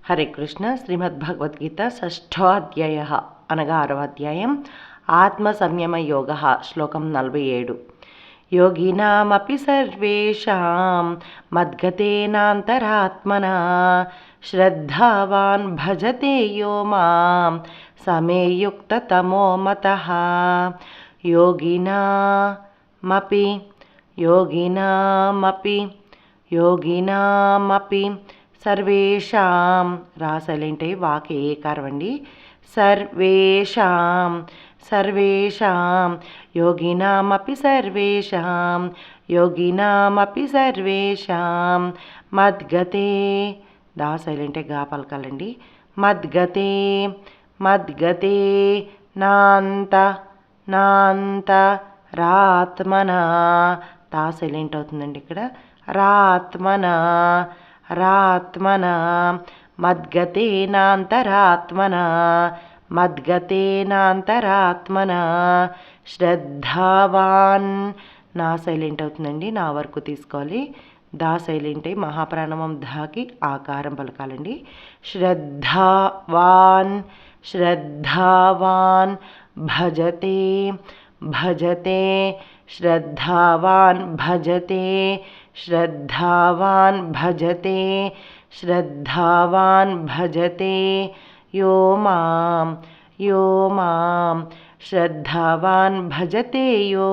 హరే కృష్ణ. శ్రీమద్భగవద్గీత షష్ఠోధ్యాయ అనగా 6వ అధ్యాయం ఆత్మ సంయమ యోగ. శ్లోకం 47. యోగినామపి సర్వేషాం మద్గతేనాంతరాత్మనా శ్రద్ధావాన్ భజతే యో మాం సమే యుక్తతమో మతః. యోగినామపి సర్వేషాం రాసలేంటే వాకే ఏకారవండి. సర్వేషాం యోగినామపి సర్వేషాం మద్గతే దాసైలంటే గా పలకాలండి. మద్గతే నాంత రాత్మనా తాసైలెంట్ అవుతుందండి ఇక్కడ. రాత్మనా మద్గతేనాంతరాత్మనా శ్రద్ధావాన్ నా సైలెంట్ అవుతుందండి. నా వరకు తీసుకోవాలి. దా సైలెంట్ అయి మహాప్రాణమం ధాకి ఆకారం పలకాలండి. శ్రద్ధావాన్ భజతే శ్రద్ధావాన్ భజతే యో మాం శ్రద్ధావాన్ భజతే యో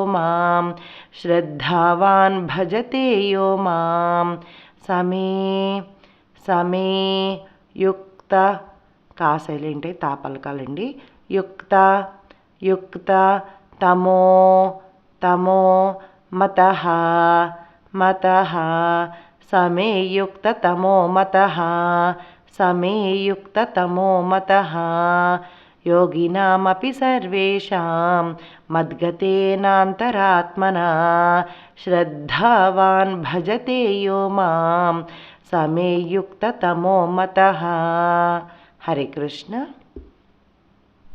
మాం సమే యుక్త కా సైలెంట్ తా పలకాలండి. యుక్త తమో మతః సమే యుక్తతమో మతః. యోగినామపి సర్వేషాం మద్గతేనాంతరాత్మనా శ్రద్ధావాన్ భజతే యో మాం సమే యుక్తతమో మతః. హరే కృష్ణ.